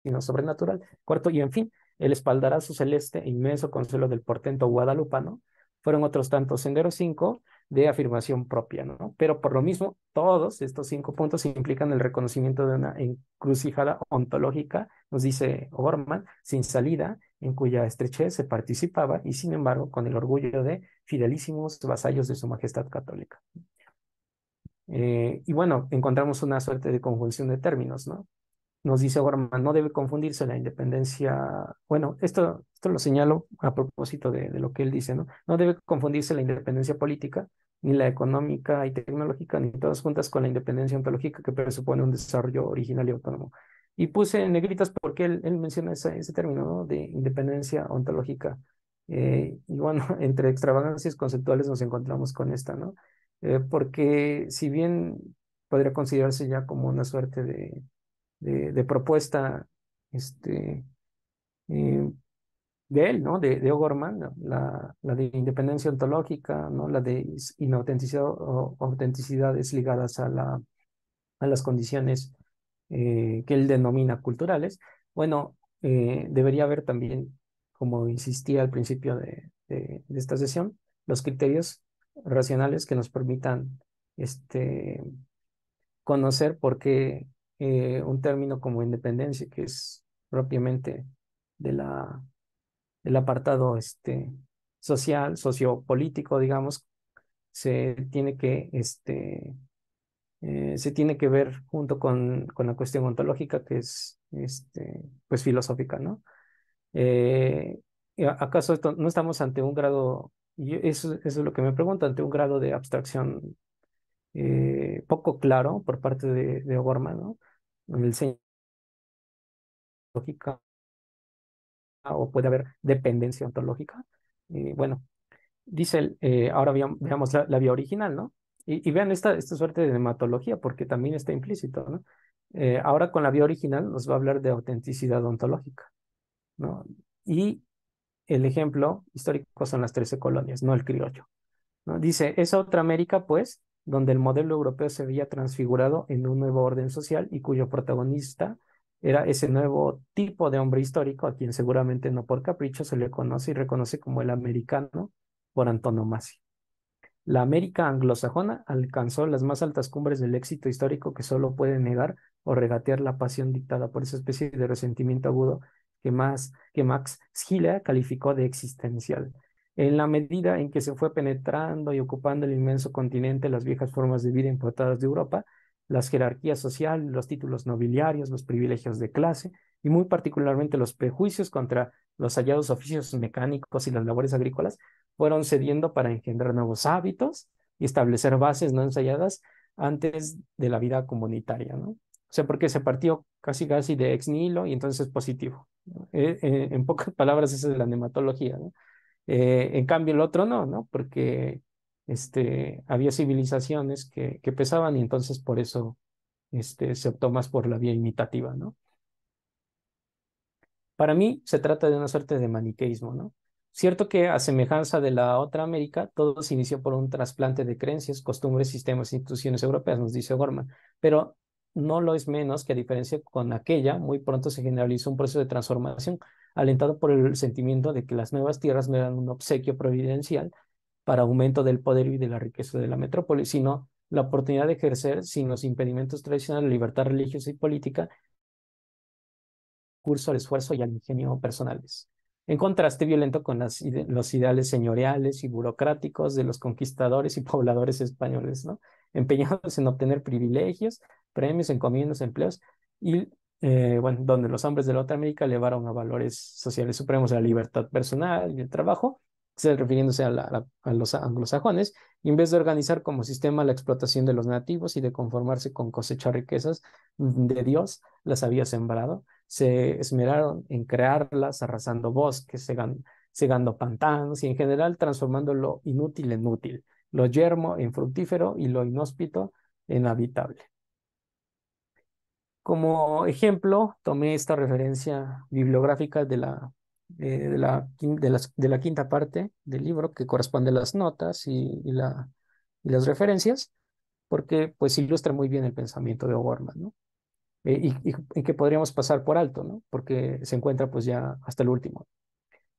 sino sobrenatural. Cuarto, y en fin, el espaldarazo celeste e inmenso consuelo del portento guadalupano fueron otros tantos senderos cinco de afirmación propia, ¿no? Pero por lo mismo, todos estos 5 puntos implican el reconocimiento de una encrucijada ontológica, nos dice O'Gorman, sin salida, en cuya estrechez se participaba y sin embargo con el orgullo de fidelísimos vasallos de su majestad católica. Y bueno, encontramos una suerte de conjunción de términos, ¿no? Nos dice Gorman, no debe confundirse la independencia. Bueno, esto lo señalo a propósito de lo que él dice, ¿no? No debe confundirse la independencia política, ni la económica y tecnológica, ni todas juntas con la independencia ontológica que presupone un desarrollo original y autónomo. Y puse en negritas porque él menciona ese término, ¿no? De independencia ontológica. Y bueno, entre extravagancias conceptuales nos encontramos con esta, ¿no? Porque si bien podría considerarse ya como una suerte de propuesta este, eh, de él, ¿no? De O'Gorman, ¿no? La de independencia ontológica, ¿no? La de inautenticidad o autenticidades ligadas a las condiciones que él denomina culturales. Bueno, debería haber también, como insistía al principio de esta sesión, los criterios racionales que nos permitan este, conocer por qué un término como independencia, que es propiamente de del apartado social, sociopolítico, digamos, se tiene que, se tiene que ver junto con la cuestión ontológica, que es pues filosófica, ¿no? Eh, ¿Acaso no estamos ante un grado, y eso es lo que me pregunto, ante un grado de abstracción poco claro por parte de O'Gorman, ¿no? En el diseño lógica o puede haber dependencia ontológica. Bueno, dice él, ahora veamos la vía original, ¿no? Y vean esta suerte de hematología, porque también está implícito, ¿no? Ahora con la vía original nos va a hablar de autenticidad ontológica, ¿no? Y el ejemplo histórico son las 13 colonias, no el criollo. ¿No? Dice, esa otra América, pues, donde el modelo europeo se había transfigurado en un nuevo orden social y cuyo protagonista era ese nuevo tipo de hombre histórico, a quien seguramente no por capricho se le conoce y reconoce como el americano por antonomasia. La América anglosajona alcanzó las más altas cumbres del éxito histórico que solo puede negar o regatear la pasión dictada por esa especie de resentimiento agudo que Max Schiller calificó de existencial. En la medida en que se fue penetrando y ocupando el inmenso continente, las viejas formas de vida importadas de Europa, las jerarquías sociales, los títulos nobiliarios, los privilegios de clase y muy particularmente los prejuicios contra los hallados oficios mecánicos y las labores agrícolas, fueron cediendo para engendrar nuevos hábitos y establecer bases no ensayadas antes de la vida comunitaria, ¿no? O sea, porque se partió casi casi de ex nihilo y entonces positivo, ¿no? En pocas palabras, esa es la nematología, ¿no? En cambio, el otro no, porque había civilizaciones que pesaban y entonces por eso se optó más por la vía imitativa, ¿no? Para mí se trata de una suerte de maniqueísmo, ¿no? Cierto que a semejanza de la otra América, todo se inició por un trasplante de creencias, costumbres, sistemas e instituciones europeas, nos dice Gorman, pero no lo es menos que a diferencia con aquella, muy pronto se generalizó un proceso de transformación alentado por el sentimiento de que las nuevas tierras no eran un obsequio providencial para aumento del poder y de la riqueza de la metrópoli, sino la oportunidad de ejercer sin los impedimentos tradicionales la libertad religiosa y política curso al esfuerzo y al ingenio personales. En contraste violento con los ideales señoriales y burocráticos de los conquistadores y pobladores españoles, ¿no? Empeñados en obtener privilegios, premios, encomiendas, empleos, y bueno, donde los hombres de la otra América elevaron a valores sociales supremos la libertad personal y el trabajo, refiriéndose a los anglosajones, y en vez de organizar como sistema la explotación de los nativos y de conformarse con cosechar riquezas de Dios, las había sembrado, se esmeraron en crearlas, arrasando bosques, cegando pantanos y en general transformando lo inútil en útil, lo yermo en fructífero y lo inhóspito en habitable. Como ejemplo, tomé esta referencia bibliográfica de la quinta parte del libro que corresponde a las notas y las referencias, porque pues ilustra muy bien el pensamiento de O'Gorman, ¿no? Y que podríamos pasar por alto, ¿no? Porque se encuentra pues ya hasta el último.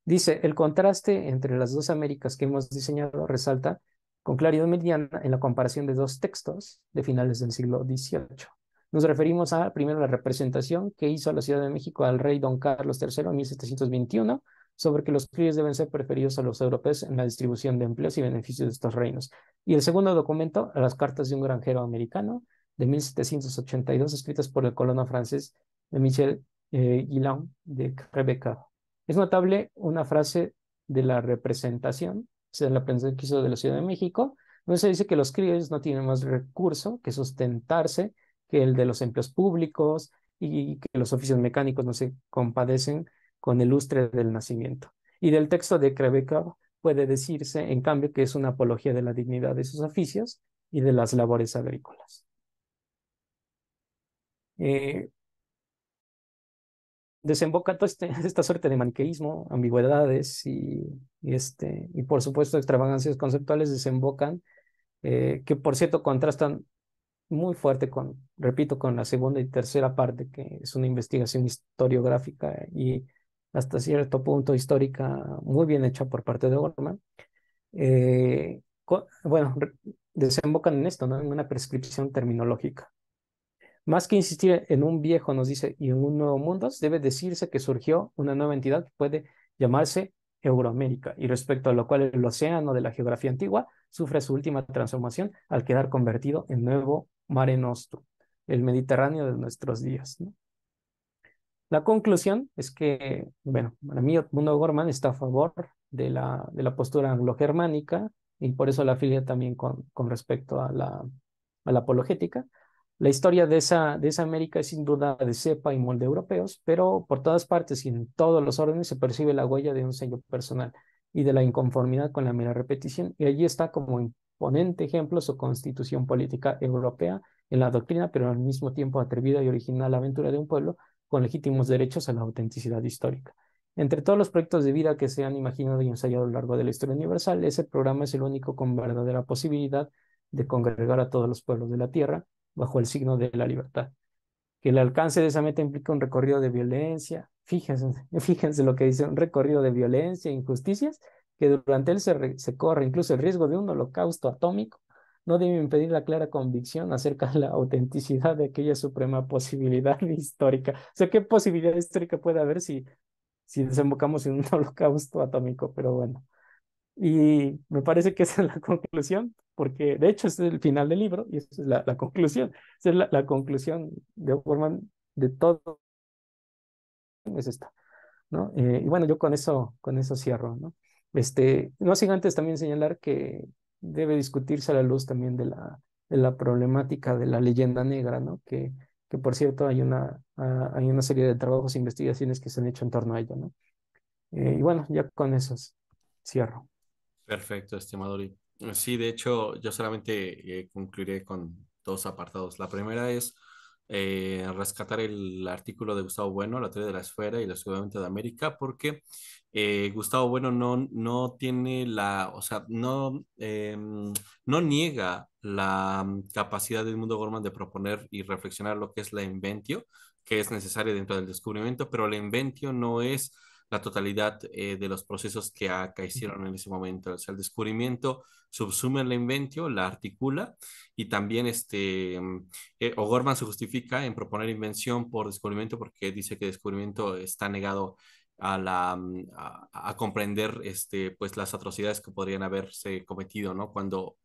Dice, el contraste entre las dos Américas que hemos diseñado resalta con claridad meridiana en la comparación de dos textos de finales del siglo XVIII. Nos referimos a, primero, la representación que hizo la Ciudad de México al rey don Carlos III en 1721 sobre que los criollos deben ser preferidos a los europeos en la distribución de empleos y beneficios de estos reinos. Y el segundo documento, las cartas de un granjero americano de 1782, escritas por el colono francés de Michel Guillain de Rebecca. Es notable una frase de la representación, o sea, la prensa que hizo de la Ciudad de México, donde se dice que los criollos no tienen más recurso que sustentarse que el de los empleos públicos y que los oficios mecánicos no se compadecen con el lustre del nacimiento. Y del texto de Rebecca puede decirse, en cambio, que es una apología de la dignidad de sus oficios y de las labores agrícolas. Eh, Desemboca toda esta suerte de maniqueísmo, ambigüedades y por supuesto extravagancias conceptuales desembocan, que por cierto contrastan muy fuerte repito, con la segunda y tercera parte, que es una investigación historiográfica y hasta cierto punto histórica muy bien hecha por parte de Gorman. Bueno, desembocan en esto, ¿no? En una prescripción terminológica. Más que insistir en un viejo, nos dice, y en un nuevo mundo, debe decirse que surgió una nueva entidad que puede llamarse Euroamérica, y respecto a lo cual el océano de la geografía antigua sufre su última transformación al quedar convertido en nuevo Mare Nostrum, el Mediterráneo de nuestros días, ¿no? La conclusión es que, bueno, para mí, Edmundo Gorman está a favor de la postura anglo-germánica y por eso la afilia también con respecto a la apologética. La historia de esa América es sin duda de cepa y molde europeos, pero por todas partes y en todos los órdenes se percibe la huella de un sello personal y de la inconformidad con la mera repetición. Y allí está como imponente ejemplo su constitución política europea en la doctrina, pero al mismo tiempo atrevida y original aventura de un pueblo con legítimos derechos a la autenticidad histórica. Entre todos los proyectos de vida que se han imaginado y ensayado a lo largo de la historia universal, ese programa es el único con verdadera posibilidad de congregar a todos los pueblos de la Tierra bajo el signo de la libertad. Que el alcance de esa meta implica un recorrido de violencia, fíjense lo que dice, un recorrido de violencia e injusticias, que durante él se corre incluso el riesgo de un holocausto atómico, no debe impedir la clara convicción acerca de la autenticidad de aquella suprema posibilidad histórica. O sea, ¿qué posibilidad histórica puede haber si desembocamos en un holocausto atómico? Pero bueno. Y me parece que esa es la conclusión, porque de hecho ese es el final del libro y esa es la conclusión. Esa es la conclusión de Overman de todo, es esta, ¿no? Y bueno, yo con eso cierro, ¿no? No sin antes también señalar que debe discutirse a la luz también de la problemática de la leyenda negra, ¿no? Que por cierto hay una serie de trabajos e investigaciones que se han hecho en torno a ello, ¿no? Y bueno, ya con eso cierro. Perfecto, estimado Uri. Sí, de hecho, yo solamente concluiré con dos apartados. La primera es rescatar el artículo de Gustavo Bueno, la teoría de la esfera y el descubrimiento de América, porque Gustavo Bueno no tiene o sea, no niega la capacidad del mundo Gorman de proponer y reflexionar lo que es la inventio, que es necesaria dentro del descubrimiento, pero la inventio no es la totalidad de los procesos que acaecieron en ese momento. O sea, el descubrimiento subsume la inventio, la articula y también O'Gorman se justifica en proponer invención por descubrimiento porque dice que descubrimiento está negado a comprender pues las atrocidades que podrían haberse cometido, ¿no? Cuando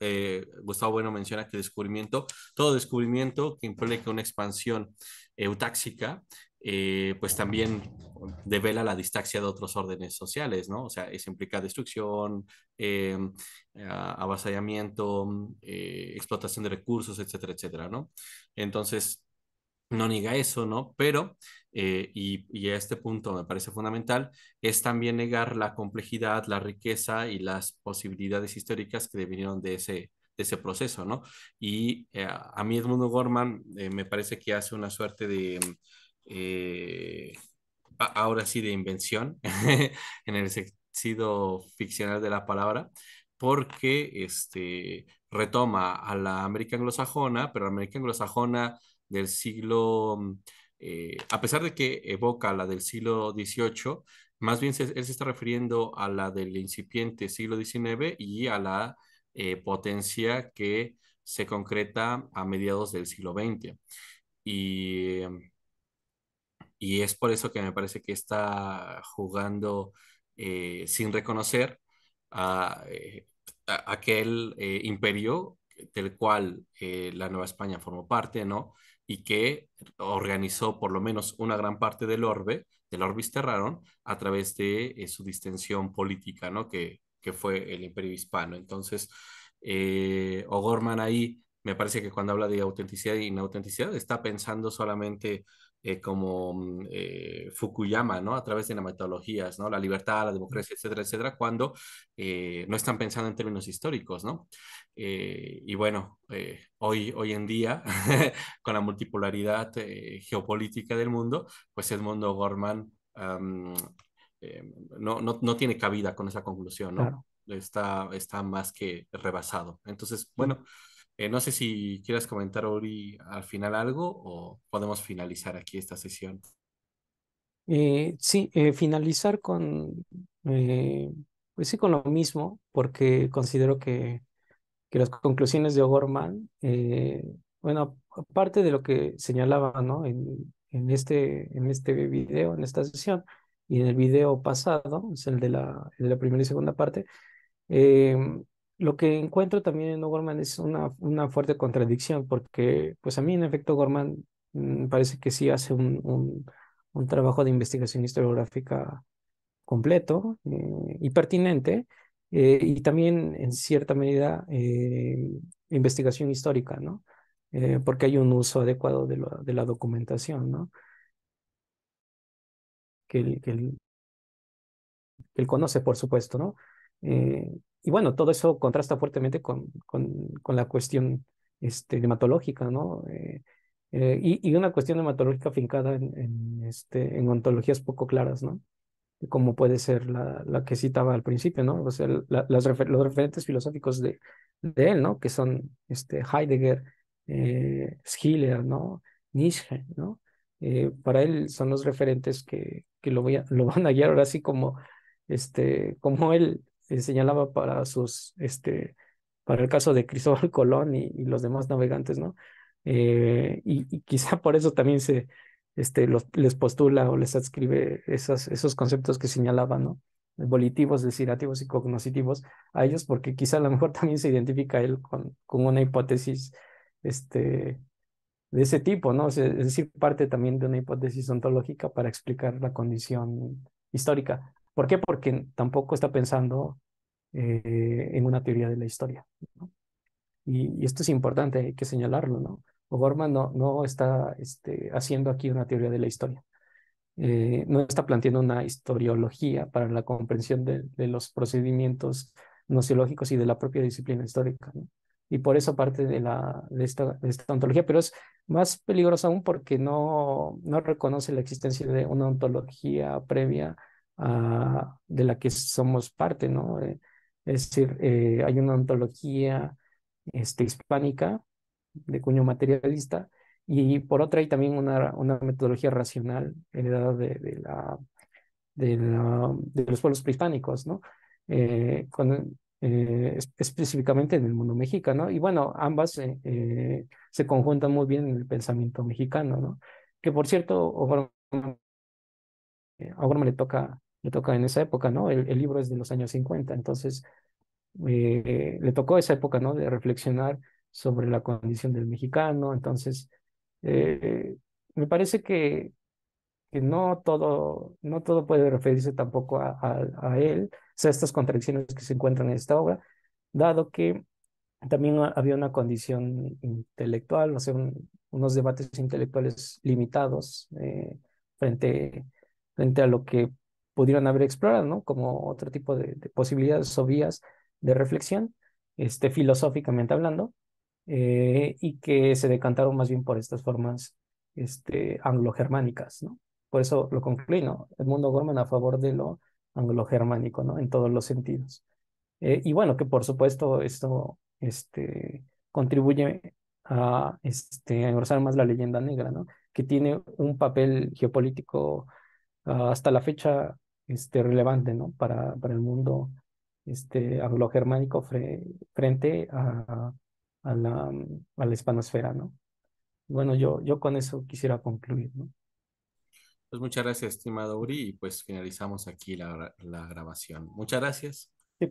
Gustavo Bueno menciona que todo descubrimiento que implica una expansión eutáxica, pues también devela la distancia de otros órdenes sociales, ¿no? O sea, eso implica destrucción, eh, avasallamiento, explotación de recursos, etcétera, etcétera, ¿no? Entonces, no niega eso, ¿no? Pero, y a este punto me parece fundamental, es también negar la complejidad, la riqueza y las posibilidades históricas que devinieron de ese proceso, ¿no? Y a mí Edmundo Gorman me parece que hace una suerte de, eh, ahora sí, de invención, en el sentido ficcional de la palabra, porque retoma a la América anglosajona, pero la América anglosajona del siglo, a pesar de que evoca la del siglo XVIII, más bien él se está refiriendo a la del incipiente siglo XIX y a la potencia que se concreta a mediados del siglo XX. Y, y es por eso que me parece que está jugando sin reconocer aquel imperio del cual la Nueva España formó parte, ¿no? Y que organizó por lo menos una gran parte del Orbis Terrarum, a través de su distensión política, ¿no? Que fue el Imperio Hispano. Entonces, O'Gorman ahí me parece que cuando habla de autenticidad e inautenticidad está pensando solamente como Fukuyama, ¿no? A través de las metodologías, ¿no? La libertad, la democracia, etcétera, etcétera, cuando no están pensando en términos históricos, ¿no? Y bueno, hoy en día, con la multipolaridad geopolítica del mundo, pues Edmundo Gorman eh, no tiene cabida con esa conclusión, ¿no? Claro, Está más que rebasado. Entonces, sí. bueno, no sé si quieras comentar, Ori, al final algo o podemos finalizar aquí esta sesión. Sí, finalizar con, pues sí, con lo mismo, porque considero que las conclusiones de O'Gorman, bueno, aparte de lo que señalaba, ¿no? En este video, en esta sesión, y en el video pasado, es el de la primera y segunda parte, eh, lo que encuentro también en O'Gorman es una fuerte contradicción, porque pues a mí en efecto O'Gorman parece que sí hace un trabajo de investigación historiográfica completo y pertinente, y también en cierta medida investigación histórica, ¿no? Porque hay un uso adecuado de la documentación, ¿no? Que él conoce, por supuesto, ¿no? Y bueno, todo eso contrasta fuertemente con la cuestión hematológica, ¿no? Y una cuestión hematológica fincada en ontologías poco claras, ¿no? Como puede ser la que citaba al principio, ¿no? O sea, los referentes filosóficos de él, ¿no? Que son Heidegger, Schiller, ¿no? Nietzsche, ¿no? Para él son los referentes que lo van a guiar ahora sí como él señalaba para el caso de Cristóbal Colón y los demás navegantes, ¿no? Y quizá por eso también les postula o les adscribe esos conceptos que señalaba, ¿no? Volitivos, desirativos y cognoscitivos a ellos, porque quizá a lo mejor también se identifica él con una hipótesis este, de ese tipo, ¿no? O sea, es decir, parte también de una hipótesis ontológica para explicar la condición histórica. ¿Por qué? Porque tampoco está pensando en una teoría de la historia, ¿no? Y esto es importante, hay que señalarlo, ¿no? O'Gorman no está haciendo aquí una teoría de la historia. No está planteando una historiología para la comprensión de los procedimientos nociológicos y de la propia disciplina histórica, ¿no? Y por eso parte de esta ontología, pero es más peligroso aún porque no reconoce la existencia de una ontología previa de la que somos parte, ¿no? Es decir, hay una ontología hispánica de cuño materialista, y por otra hay también una metodología racional heredada de los pueblos prehispánicos, ¿no? Específicamente en el mundo mexicano. Y bueno, ambas se conjuntan muy bien en el pensamiento mexicano, ¿no? Que por cierto, a Gorman le toca en esa época, ¿no? El libro es de los años 50, entonces le tocó esa época, ¿no? De reflexionar sobre la condición del mexicano. Entonces, eh, me parece que no todo puede referirse tampoco a él, o sea, estas contradicciones que se encuentran en esta obra, dado que también había una condición intelectual, o sea, unos debates intelectuales limitados frente a lo que pudieran haber explorado, ¿no? Como otro tipo de posibilidades o vías de reflexión, filosóficamente hablando, y que se decantaron más bien por estas formas anglo-germánicas, ¿no? Por eso lo concluí, ¿no? Edmundo Gorman a favor de lo anglo-germánico, ¿no? En todos los sentidos. Y bueno, que por supuesto esto contribuye a engrosar más la leyenda negra, ¿no? Que tiene un papel geopolítico hasta la fecha relevante, ¿no? Para el mundo anglo-germánico frente a la hispanosfera, ¿no? Bueno, yo con eso quisiera concluir, ¿no? Pues muchas gracias, estimado Uri, y pues finalizamos aquí la grabación. Muchas gracias. Sí,